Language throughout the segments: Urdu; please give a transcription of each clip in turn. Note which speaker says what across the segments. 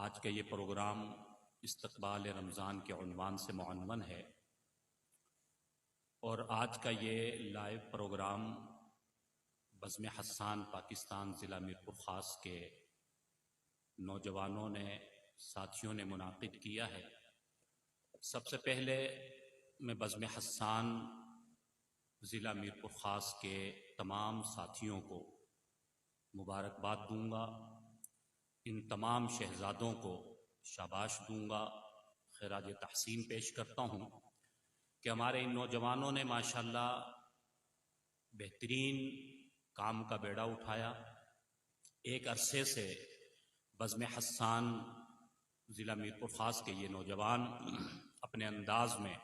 Speaker 1: آج کا یہ پروگرام استقبال رمضان کے عنوان سے معنون ہے، اور آج کا یہ لائیو پروگرام بزم حسان پاکستان ضلع میرپور خاص کے نوجوانوں نے ساتھیوں نے منعقد کیا ہے۔ سب سے پہلے میں بزم حسان ضلع میرپور خاص کے تمام ساتھیوں کو مبارکباد دوں گا، ان تمام شہزادوں کو شاباش دوں گا، خراج تحسین پیش کرتا ہوں کہ ہمارے ان نوجوانوں نے ماشاءاللہ بہترین کام کا بیڑا اٹھایا۔ ایک عرصے سے بزم حسان ضلع میرپور خاص کے یہ نوجوان اپنے انداز میں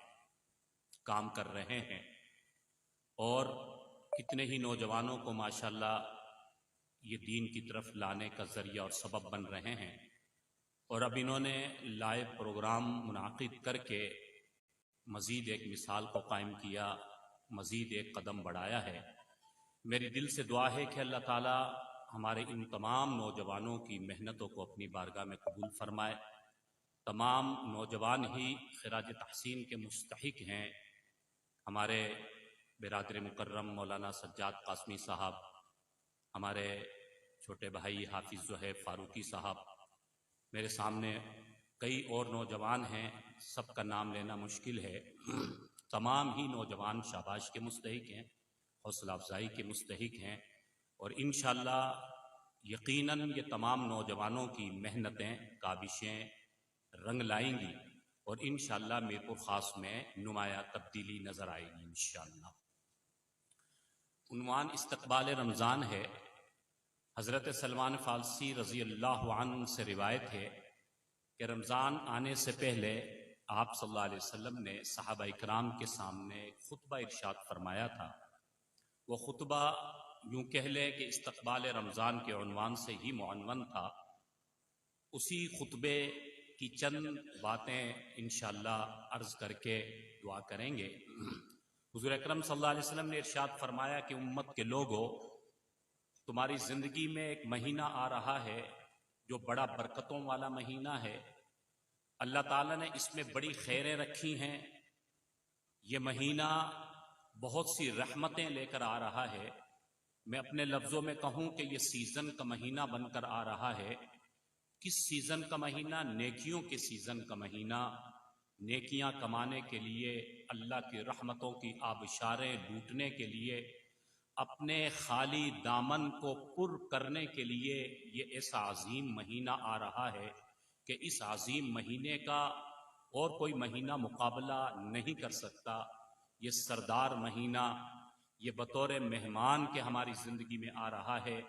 Speaker 1: کام کر رہے ہیں، اور کتنے ہی نوجوانوں کو ماشاءاللہ یہ دین کی طرف لانے کا ذریعہ اور سبب بن رہے ہیں، اور اب انہوں نے لائیو پروگرام منعقد کر کے مزید ایک مثال کو قائم کیا، مزید ایک قدم بڑھایا ہے۔ میری دل سے دعا ہے کہ اللہ تعالی ہمارے ان تمام نوجوانوں کی محنتوں کو اپنی بارگاہ میں قبول فرمائے۔ تمام نوجوان ہی خراج تحسین کے مستحق ہیں۔ ہمارے برادر مکرم مولانا سجاد قاسمی صاحب، ہمارے چھوٹے بھائی حافظ زہیب فاروقی صاحب، میرے سامنے کئی اور نوجوان ہیں، سب کا نام لینا مشکل ہے۔ تمام ہی نوجوان شاباش کے مستحق ہیں، حوصلہ افزائی کے مستحق ہیں، اور انشاءاللہ یقیناً یہ تمام نوجوانوں کی محنتیں کاوشیں رنگ لائیں گی، اور انشاءاللہ میرپور خاص میں نمایاں تبدیلی نظر آئے گی انشاءاللہ۔ عنوان استقبال رمضان ہے۔ حضرت سلمان فارسی رضی اللہ عنہ سے روایت ہے کہ رمضان آنے سے پہلے آپ صلی اللہ علیہ وسلم نے صحابہ اکرام کے سامنے خطبہ ارشاد فرمایا تھا۔ وہ خطبہ یوں کہہ لیں کہ استقبال رمضان کے عنوان سے ہی معنون تھا۔ اسی خطبے کی چند باتیں انشاءاللہ عرض کر کے دعا کریں گے۔ حضور اکرم صلی اللہ علیہ وسلم نے ارشاد فرمایا کہ امت کے لوگوں، تمہاری زندگی میں ایک مہینہ آ رہا ہے جو بڑا برکتوں والا مہینہ ہے۔ اللہ تعالیٰ نے اس میں بڑی خیریں رکھی ہیں۔ یہ مہینہ بہت سی رحمتیں لے کر آ رہا ہے۔ میں اپنے لفظوں میں کہوں کہ یہ سیزن کا مہینہ بن کر آ رہا ہے۔ کس سیزن کا مہینہ؟ نیکیوں کے سیزن کا مہینہ۔ نیکیاں کمانے کے لیے، اللہ کی رحمتوں کی آبشاریں لوٹنے کے لیے، اپنے خالی دامن کو پر کرنے کے لیے یہ ایسا عظیم مہینہ آ رہا ہے کہ اس عظیم مہینے کا اور کوئی مہینہ مقابلہ نہیں کر سکتا۔ یہ سردار مہینہ، یہ بطور مہمان کے ہماری زندگی میں آ رہا ہے۔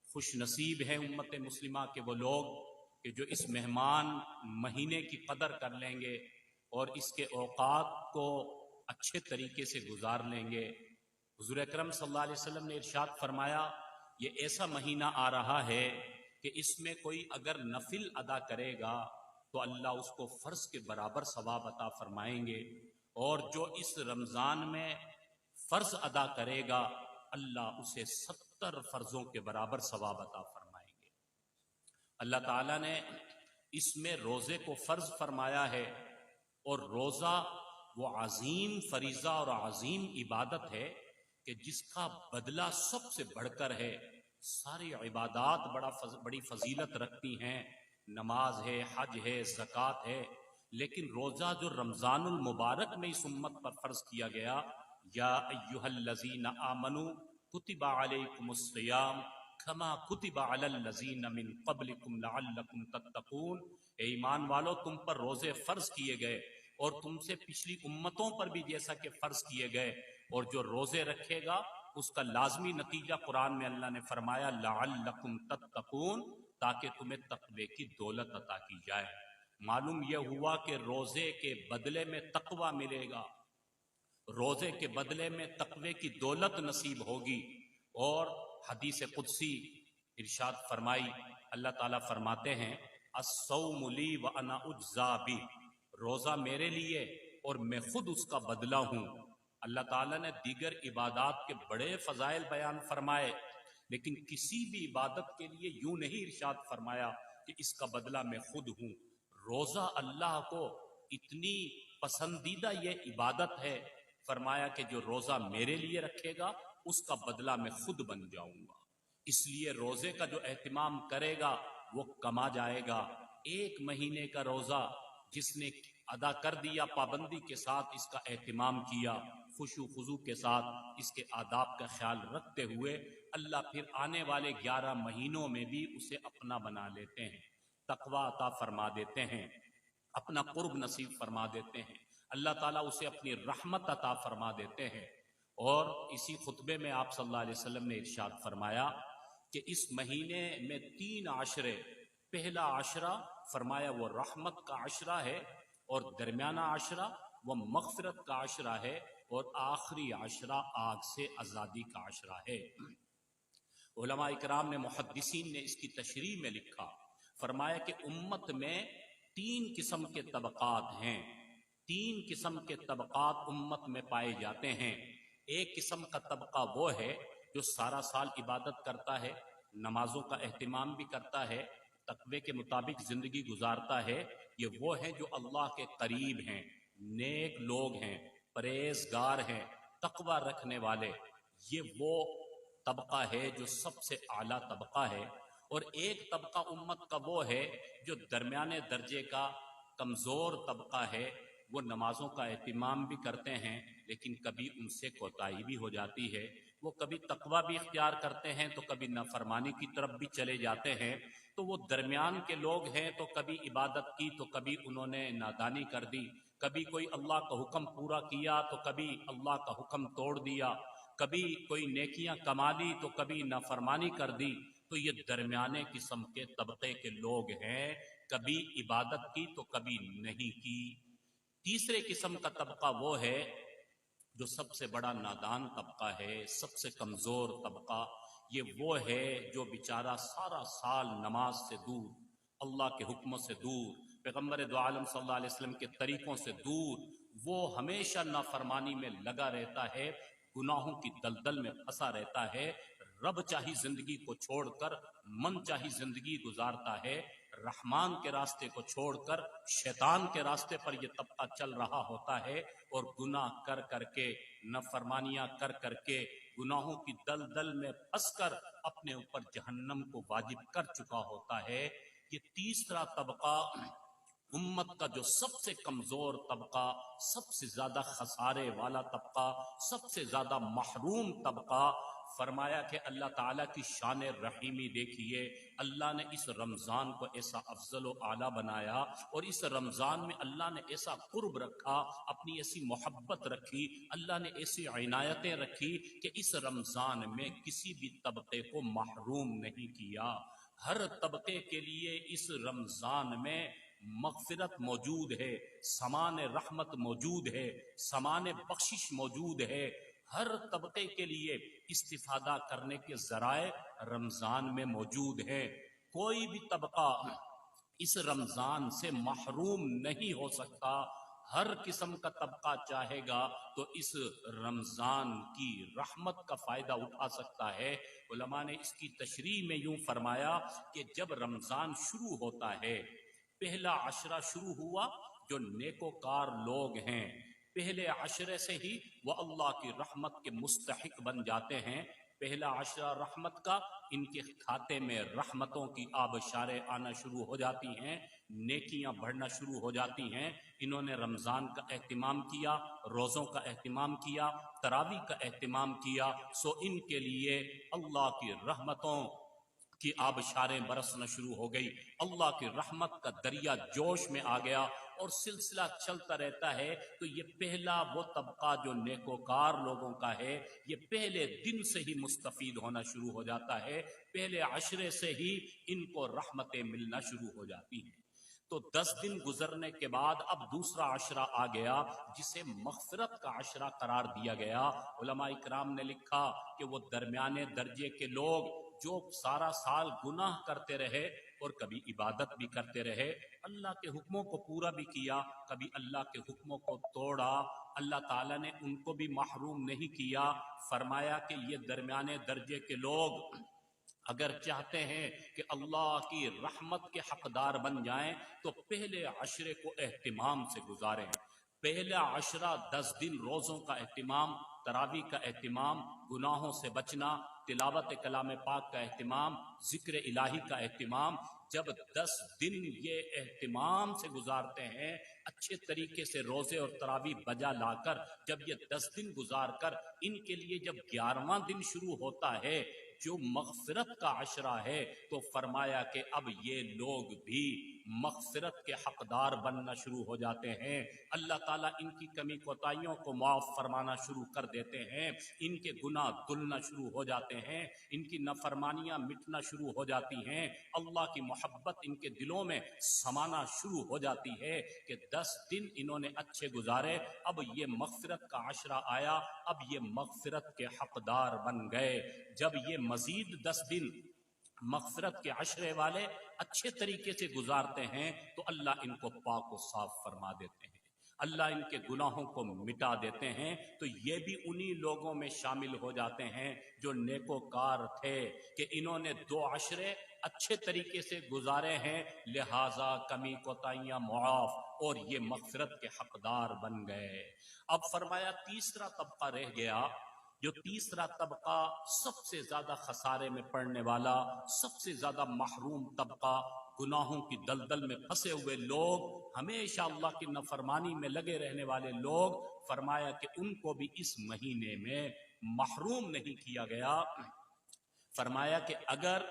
Speaker 1: خوش نصیب ہیں امت مسلمہ کے وہ لوگ کہ جو اس مہمان مہینے کی قدر کر لیں گے اور اس کے اوقات کو اچھے طریقے سے گزار لیں گے۔ حضور اکرم صلی اللہ علیہ وسلم نے ارشاد فرمایا، یہ ایسا مہینہ آ رہا ہے کہ اس میں کوئی اگر نفل ادا کرے گا تو اللہ اس کو فرض کے برابر ثواب عطا فرمائیں گے، اور جو اس رمضان میں فرض ادا کرے گا اللہ اسے 70 فرضوں کے برابر ثواب عطا فرمائیں گے۔ اللہ تعالیٰ نے اس میں روزے کو فرض فرمایا ہے، اور روزہ وہ عظیم فریضہ اور عظیم عبادت ہے کہ جس کا بدلہ سب سے بڑھ کر ہے۔ ساری عبادات بڑی فضیلت رکھتی ہیں، نماز ہے، حج ہے، زکوٰۃ ہے، لیکن روزہ جو رمضان المبارک میں اس امت پر فرض کیا گیا، یا ایھا الذین آمنوا کتب علیکم الصیام کما کتب علی الذین من قبلکم لعلکم تتقون، اے ایمان والو تم پر روزے فرض کیے گئے اور تم سے پچھلی امتوں پر بھی جیسا کہ فرض کیے گئے، اور جو روزے رکھے گا اس کا لازمی نتیجہ قرآن میں اللہ نے فرمایا لعلکم تتقون، تاکہ تمہیں تقوی کی دولت عطا کی جائے۔ معلوم یہ ہوا کہ روزے کے بدلے میں تقوی ملے گا، روزے کے بدلے میں تقوی کی دولت نصیب ہوگی۔ اور حدیث قدسی ارشاد فرمائی، اللہ تعالیٰ فرماتے ہیں الصوم لی وانا اجزا بہ، روزہ میرے لیے اور میں خود اس کا بدلہ ہوں۔ اللہ تعالیٰ نے دیگر عبادات کے بڑے فضائل بیان فرمائے، لیکن کسی بھی عبادت کے لیے یوں نہیں ارشاد فرمایا کہ اس کا بدلہ میں خود ہوں۔ روزہ اللہ کو اتنی پسندیدہ یہ عبادت ہے، فرمایا کہ جو روزہ میرے لیے رکھے گا اس کا بدلہ میں خود بن جاؤں گا۔ اس لیے روزے کا جو اہتمام کرے گا وہ کما جائے گا۔ ایک مہینے کا روزہ جس نے ادا کر دیا، پابندی کے ساتھ اس کا اہتمام کیا، خشوع خضوع کے ساتھ اس کے آداب کا خیال رکھتے ہوئے، اللہ پھر آنے والے 11 مہینوں میں بھی اسے اپنا بنا لیتے ہیں، تقوی عطا فرما دیتے ہیں، اپنا قرب نصیب فرما دیتے ہیں، اللہ تعالیٰ اسے اپنی رحمت عطا فرما دیتے ہیں۔ اور اسی خطبے میں آپ صلی اللہ علیہ وسلم نے ارشاد فرمایا کہ اس مہینے میں 3 عشرے، پہلا عشرہ فرمایا وہ رحمت کا عشرہ ہے، اور درمیانہ عشرہ وہ مغفرت کا عشرہ ہے، اور آخری عشرہ آگ سے آزادی کا عشرہ ہے۔ علماء اکرام نے، محدثین نے اس کی تشریح میں لکھا، فرمایا کہ امت میں 3 قسم کے طبقات ہیں، 3 قسم کے طبقات امت میں پائے جاتے ہیں۔ ایک قسم کا طبقہ وہ ہے جو سارا سال عبادت کرتا ہے، نمازوں کا اہتمام بھی کرتا ہے، تقوی کے مطابق زندگی گزارتا ہے، یہ وہ ہیں جو اللہ کے قریب ہیں، نیک لوگ ہیں، پرہیزگار ہیں، تقوی رکھنے والے، یہ وہ طبقہ ہے جو سب سے اعلیٰ طبقہ ہے۔ اور ایک طبقہ امت کا وہ ہے جو درمیانے درجے کا کمزور طبقہ ہے، وہ نمازوں کا اہتمام بھی کرتے ہیں لیکن کبھی ان سے کوتاہی بھی ہو جاتی ہے، وہ کبھی تقوی بھی اختیار کرتے ہیں تو کبھی نافرمانی کی طرف بھی چلے جاتے ہیں، تو وہ درمیان کے لوگ ہیں، تو کبھی عبادت کی تو کبھی انہوں نے نادانی کر دی، کبھی کوئی اللہ کا حکم پورا کیا تو کبھی اللہ کا حکم توڑ دیا، کبھی کوئی نیکیاں کما لی تو کبھی نافرمانی کر دی، تو یہ درمیانے قسم کے طبقے کے لوگ ہیں، کبھی عبادت کی تو کبھی نہیں کی۔ تیسرے قسم کا طبقہ وہ ہے جو سب سے بڑا نادان طبقہ ہے، سب سے کمزور طبقہ، یہ وہ ہے جو بیچارہ سارا سال نماز سے دور، اللہ کے حکموں سے دور، پیغمبر دو عالم صلی اللہ علیہ وسلم کے طریقوں سے دور، وہ ہمیشہ نافرمانی میں لگا رہتا ہے، گناہوں کی دلدل میں پھنسا رہتا ہے، رب چاہی زندگی کو چھوڑ کر من چاہی زندگی گزارتا ہے، رحمان کے راستے کو چھوڑ کر شیطان کے راستے پر یہ طبقہ چل رہا ہوتا ہے، اور گناہ کر کر کے، نافرمانیاں کر کر کے، گناہوں کی دلدل میں پھنس کر اپنے اوپر جہنم کو واجب کر چکا ہوتا ہے۔ یہ تیسرا طبقہ امت کا جو سب سے کمزور طبقہ، سب سے زیادہ خسارے والا طبقہ، سب سے زیادہ محروم طبقہ، فرمایا کہ اللہ تعالیٰ کی شان رحیمی دیکھیے، اللہ نے اس رمضان کو ایسا افضل و اعلیٰ بنایا، اور اس رمضان میں اللہ نے ایسا قرب رکھا، اپنی ایسی محبت رکھی، اللہ نے ایسی عنایتیں رکھی کہ اس رمضان میں کسی بھی طبقے کو محروم نہیں کیا۔ ہر طبقے کے لیے اس رمضان میں مغفرت موجود ہے، سامان رحمت موجود ہے، سامان بخشش موجود ہے، ہر طبقے کے لیے استفادہ کرنے کے ذرائع رمضان میں موجود ہیں، کوئی بھی طبقہ اس رمضان سے محروم نہیں ہو سکتا، ہر قسم کا طبقہ چاہے گا تو اس رمضان کی رحمت کا فائدہ اٹھا سکتا ہے۔ علماء نے اس کی تشریح میں یوں فرمایا کہ جب رمضان شروع ہوتا ہے، پہلا عشرہ شروع ہوا، جو نیکوکار لوگ ہیں پہلے عشرے سے ہی وہ اللہ کی رحمت کے مستحق بن جاتے ہیں، پہلا عشرہ رحمت کا، ان کے کھاتے میں رحمتوں کی آبشاریں آنا شروع ہو جاتی ہیں، نیکیاں بڑھنا شروع ہو جاتی ہیں۔ انہوں نے رمضان کا اہتمام کیا، روزوں کا اہتمام کیا، تراویح کا اہتمام کیا، سو ان کے لیے اللہ کی رحمتوں کی آبشاریں برسنا شروع ہو گئی، اللہ کی رحمت کا دریا جوش میں آ گیا، اور سلسلہ چلتا رہتا ہے۔ تو یہ پہلا وہ طبقہ جو نیکوکار لوگوں کا ہے، یہ پہلے دن سے ہی مستفید ہونا شروع ہو جاتا ہے، پہلے عشرے سے ہی ان کو رحمتیں ملنا شروع ہو جاتی ہیں۔ تو 10 دن گزرنے کے بعد اب دوسرا عشرہ آ گیا جسے مغفرت کا عشرہ قرار دیا گیا۔ علماء اکرام نے لکھا کہ وہ درمیانے درجے کے لوگ جو سارا سال گناہ کرتے رہے اور کبھی عبادت بھی کرتے رہے، اللہ کے حکموں کو پورا بھی کیا، کبھی اللہ کے حکموں کو توڑا، اللہ تعالیٰ نے ان کو بھی محروم نہیں کیا۔ فرمایا کہ یہ درمیانے درجے کے لوگ اگر چاہتے ہیں کہ اللہ کی رحمت کے حقدار بن جائیں تو پہلے عشرے کو اہتمام سے گزاریں۔ پہلا عشرہ 10 دن روزوں کا اہتمام، تراویح کا اہتمام، گناہوں سے بچنا، تلاوت کلام پاک کا اہتمام، ذکر الہی کا اہتمام۔ جب 10 دن یہ اہتمام سے گزارتے ہیں، اچھے طریقے سے روزے اور تراویح بجا لا کر، جب یہ 10 دن گزار کر ان کے لیے جب 11واں دن شروع ہوتا ہے جو مغفرت کا عشرہ ہے، تو فرمایا کہ اب یہ لوگ بھی مغفرت کے حقدار بننا شروع ہو جاتے ہیں۔ اللہ تعالیٰ ان کی کمی کوتاہیوں کو معاف فرمانا شروع کر دیتے ہیں، ان کے گناہ دھلنا شروع ہو جاتے ہیں، ان کی نافرمانیاں مٹنا شروع ہو جاتی ہیں، اللہ کی محبت ان کے دلوں میں سمانا شروع ہو جاتی ہے کہ 10 دن انہوں نے اچھے گزارے، اب یہ مغفرت کا عشرہ آیا، اب یہ مغفرت کے حقدار بن گئے۔ جب یہ مزید 10 دن مغفرت کے عشرے والے اچھے طریقے سے گزارتے ہیں تو اللہ ان کو پاک و صاف فرما دیتے ہیں، اللہ ان کے گناہوں کو مٹا دیتے ہیں، تو یہ بھی انہی لوگوں میں شامل ہو جاتے ہیں جو نیکوکار تھے کہ انہوں نے 2 عشرے اچھے طریقے سے گزارے ہیں، لہٰذا کمی کوتاہیاں معاف اور یہ مغفرت کے حقدار بن گئے۔ اب فرمایا تیسرا طبقہ رہ گیا، جو تیسرا طبقہ سب سے زیادہ خسارے میں پڑنے والا، سب سے زیادہ محروم طبقہ، گناہوں کی دلدل میں پھنسے ہوئے لوگ، ہمیشہ اللہ کی نافرمانی میں لگے رہنے والے لوگ، فرمایا کہ ان کو بھی اس مہینے میں محروم نہیں کیا گیا۔ فرمایا کہ اگر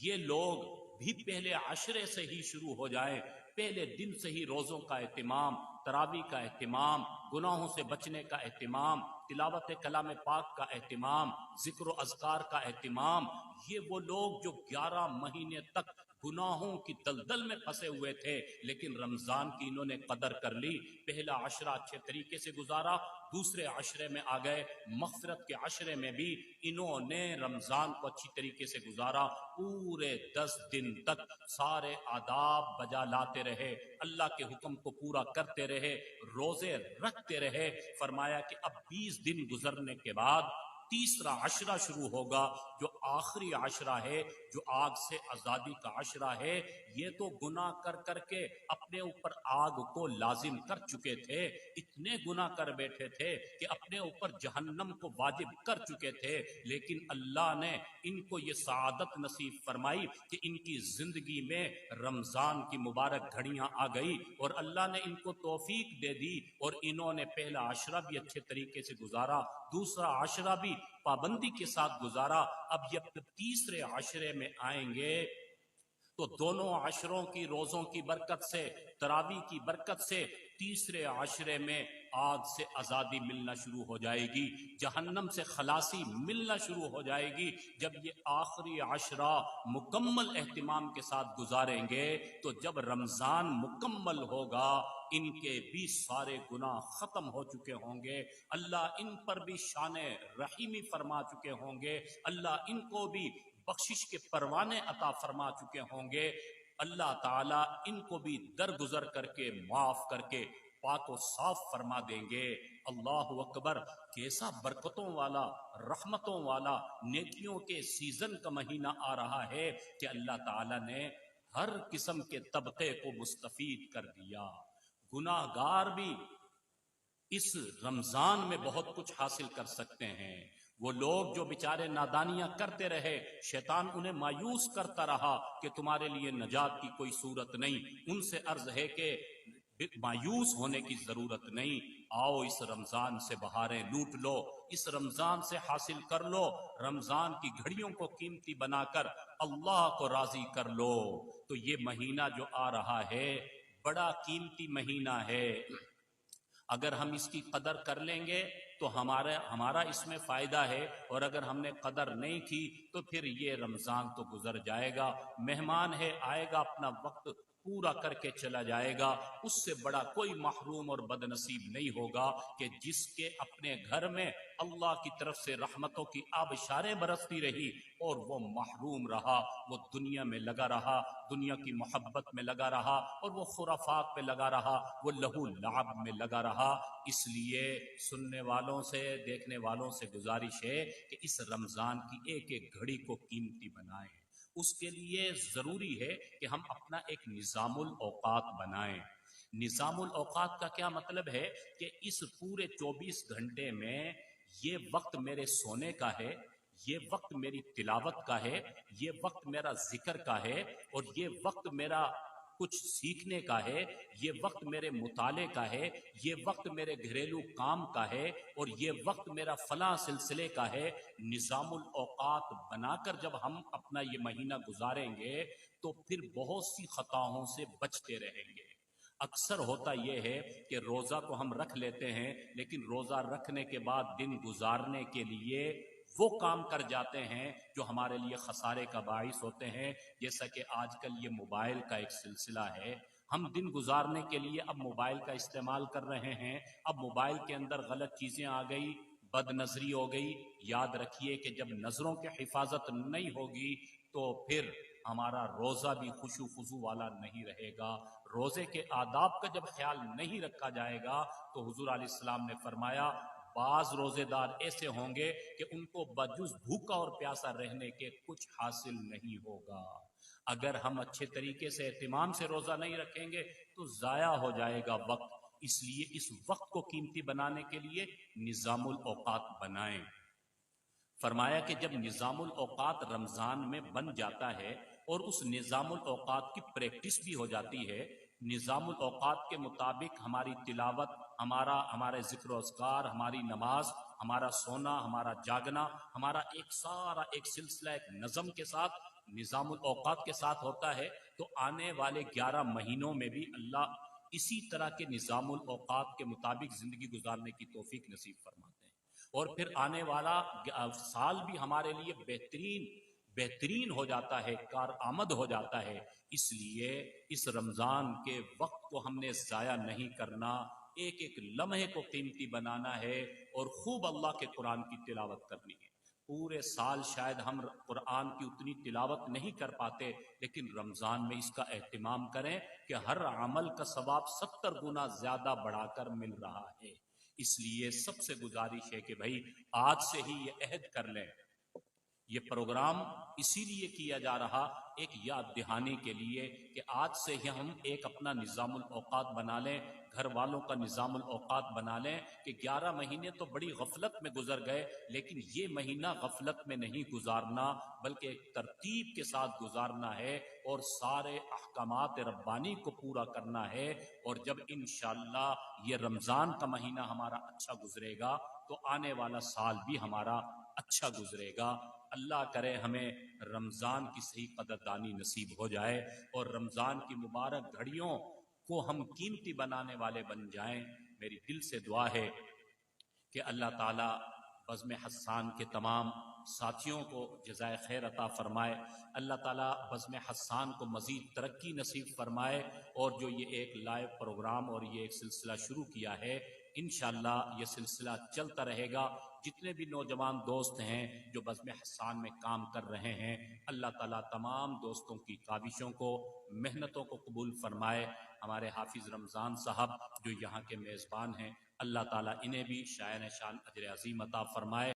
Speaker 1: یہ لوگ بھی پہلے عشرے سے ہی شروع ہو جائیں، پہلے دن سے ہی روزوں کا اہتمام، تراویح کا اہتمام، گناہوں سے بچنے کا اہتمام، تلاوت کلام پاک کا اہتمام، ذکر و اذکار کا اہتمام، یہ وہ لوگ جو 11 مہینے تک گناہوں کی دلدل میں پھنسے ہوئے تھے لیکن رمضان کی انہوں نے قدر کر لی، پہلا عشرہ اچھے طریقے سے گزارا، دوسرے عشرے میں آ گئے، مغفرت کے عشرے میں بھی انہوں نے رمضان کو اچھی طریقے سے گزارا، پورے 10 دن تک سارے آداب بجا لاتے رہے، اللہ کے حکم کو پورا کرتے رہے، روزے رکھتے رہے۔ فرمایا کہ اب 20 دن گزرنے کے بعد تیسرا عشرہ شروع ہوگا، جو آخری عشرہ ہے، جو آگ سے آزادی کا عشرہ ہے۔ یہ تو گناہ کر کر کے اپنے اوپر آگ کو لازم کر چکے تھے، اتنے گناہ کر بیٹھے تھے کہ اپنے اوپر جہنم کو واجب کر چکے تھے، لیکن اللہ نے ان کو یہ سعادت نصیب فرمائی کہ ان کی زندگی میں رمضان کی مبارک گھڑیاں آ گئی اور اللہ نے ان کو توفیق دے دی، اور انہوں نے پہلا عشرہ بھی اچھے طریقے سے گزارا، دوسرا عشرہ بھی پابندی کے ساتھ گزارا۔ اب یہ تیسرے عشرے میں آئیں گے تو دونوں عشروں کی روزوں کی برکت سے، تراویح کی برکت سے تیسرے عشرے میں آگ سے آزادی ملنا شروع ہو جائے گی، جہنم سے خلاصی ملنا شروع ہو جائے گی۔ جب یہ آخری عشرہ مکمل اہتمام کے ساتھ گزاریں گے تو جب رمضان مکمل ہوگا ان کے بھی سارے گناہ ختم ہو چکے ہوں گے، اللہ ان پر بھی شان رحیمی فرما چکے ہوں گے، اللہ ان کو بھی بخشش کے پروانے عطا فرما چکے ہوں گے، اللہ تعالیٰ ان کو بھی درگزر کر کے معاف کر کے پاک و صاف فرما دیں گے۔ اللہ اکبر! کیسا برکتوں والا، رحمتوں والا، نیکیوں کے سیزن کا مہینہ آ رہا ہے کہ اللہ تعالیٰ نے ہر قسم کے طبقے کو مستفید کر دیا۔ گناہ گار بھی اس رمضان میں بہت کچھ حاصل کر سکتے ہیں۔ وہ لوگ جو بیچارے نادانیاں کرتے رہے، شیطان انہیں مایوس کرتا رہا کہ تمہارے لیے نجات کی کوئی صورت نہیں، ان سے عرض ہے کہ مایوس ہونے کی ضرورت نہیں، آؤ اس رمضان سے بہاریں لوٹ لو، اس رمضان سے حاصل کر لو، رمضان کی گھڑیوں کو قیمتی بنا کر اللہ کو راضی کر لو۔ تو یہ مہینہ جو آ رہا ہے بڑا قیمتی مہینہ ہے، اگر ہم اس کی قدر کر لیں گے تو ہمارا اس میں فائدہ ہے، اور اگر ہم نے قدر نہیں کی تو پھر یہ رمضان تو گزر جائے گا، مہمان ہے آئے گا، اپنا وقت پورا کر کے چلا جائے گا، اس سے بڑا کوئی محروم اور بدنصیب نہیں ہوگا کہ جس کے اپنے گھر میں اللہ کی طرف سے رحمتوں کی آبشاریں برستی رہی اور وہ محروم رہا، وہ دنیا میں لگا رہا، دنیا کی محبت میں لگا رہا، اور وہ خرافات پہ لگا رہا، وہ لہو لعب میں لگا رہا۔ اس لیے سننے والوں سے، دیکھنے والوں سے گزارش ہے کہ اس رمضان کی ایک ایک گھڑی کو قیمتی بنائیں۔ اس کے لیے ضروری ہے کہ ہم اپنا ایک نظام الاوقات بنائیں۔ نظام الاوقات کا کیا مطلب ہے کہ اس پورے 24 گھنٹے میں یہ وقت میرے سونے کا ہے، یہ وقت میری تلاوت کا ہے، یہ وقت میرا ذکر کا ہے، اور یہ وقت میرا کچھ سیکھنے کا ہے، یہ وقت میرے مطالعے کا ہے، یہ وقت میرے گھریلو کام کا ہے، اور یہ وقت میرا فلاں سلسلے کا ہے۔ نظام الاوقات بنا کر جب ہم اپنا یہ مہینہ گزاریں گے تو پھر بہت سی خطاؤں سے بچتے رہیں گے۔ اکثر ہوتا یہ ہے کہ روزہ کو ہم رکھ لیتے ہیں، لیکن روزہ رکھنے کے بعد دن گزارنے کے لیے وہ کام کر جاتے ہیں جو ہمارے لیے خسارے کا باعث ہوتے ہیں، جیسا کہ آج کل یہ موبائل کا ایک سلسلہ ہے۔ ہم دن گزارنے کے لیے اب موبائل کا استعمال کر رہے ہیں، اب موبائل کے اندر غلط چیزیں آ گئی، بد نظری ہو گئی۔ یاد رکھیے کہ جب نظروں کی حفاظت نہیں ہوگی تو پھر ہمارا روزہ بھی خشوع خضوع والا نہیں رہے گا۔ روزے کے آداب کا جب خیال نہیں رکھا جائے گا تو حضور علیہ السلام نے فرمایا بعض روزے دار ایسے ہوں گے کہ ان کو بجز بھوکا اور پیاسا رہنے کے کچھ حاصل نہیں ہوگا۔ اگر ہم اچھے طریقے سے اہتمام سے روزہ نہیں رکھیں گے تو ضائع ہو جائے گا وقت۔ اس لیے اس وقت کو قیمتی بنانے کے لیے نظام الاوقات بنائیں۔ فرمایا کہ جب نظام الاوقات رمضان میں بن جاتا ہے اور اس نظام الاوقات کی پریکٹس بھی ہو جاتی ہے، نظام الاوقات کے مطابق ہماری تلاوت، ہمارے ذکر و اذکار، ہماری نماز، ہمارا سونا، ہمارا جاگنا، ہمارا ایک سارا ایک سلسلہ ایک نظم کے ساتھ، نظام الاوقات کے ساتھ ہوتا ہے، تو آنے والے 11 مہینوں میں بھی اللہ اسی طرح کے نظام الاوقات کے مطابق زندگی گزارنے کی توفیق نصیب فرماتے ہیں، اور پھر آنے والا سال بھی ہمارے لیے بہترین ہو جاتا ہے، کارآمد ہو جاتا ہے۔ اس لیے اس رمضان کے وقت کو ہم نے ضائع نہیں کرنا، ایک ایک لمحے کو قیمتی بنانا ہے، اور خوب اللہ کے قرآن کی تلاوت کرنی ہے۔ پورے سال شاید ہم قرآن کی اتنی تلاوت نہیں کر پاتے، لیکن رمضان میں اس کا اہتمام کریں کہ ہر عمل کا ثواب 70 گنا زیادہ بڑھا کر مل رہا ہے۔ اس لیے سب سے گزارش ہے کہ بھائی آج سے ہی یہ عہد کر لیں۔ یہ پروگرام اسی لیے کیا جا رہا، ایک یاد دہانی کے لیے کہ آج سے ہی ہم ایک اپنا نظام الاوقات بنا لیں، گھر والوں کا نظام الاوقات بنا لیں کہ 11 مہینے تو بڑی غفلت میں گزر گئے، لیکن یہ مہینہ غفلت میں نہیں گزارنا بلکہ ایک ترتیب کے ساتھ گزارنا ہے، اور سارے احکامات ربانی کو پورا کرنا ہے۔ اور جب انشاءاللہ یہ رمضان کا مہینہ ہمارا اچھا گزرے گا تو آنے والا سال بھی ہمارا اچھا گزرے گا۔ اللہ کرے ہمیں رمضان کی صحیح قدردانی نصیب ہو جائے، اور رمضان کی مبارک گھڑیوں کو ہم قیمتی بنانے والے بن جائیں۔ میری دل سے دعا ہے کہ اللہ تعالیٰ بزم حسان کے تمام ساتھیوں کو جزائے خیر عطا فرمائے، اللہ تعالیٰ بزم حسان کو مزید ترقی نصیب فرمائے، اور جو یہ ایک لائیو پروگرام اور یہ ایک سلسلہ شروع کیا ہے، انشاءاللہ یہ سلسلہ چلتا رہے گا۔ جتنے بھی نوجوان دوست ہیں جو بزم حسان میں کام کر رہے ہیں، اللہ تعالیٰ تمام دوستوں کی کاوشوں کو، محنتوں کو قبول فرمائے۔ ہمارے حافظ رمضان صاحب جو یہاں کے میزبان ہیں، اللہ تعالیٰ انہیں بھی شایان شان اجر عظیم عطا فرمائے۔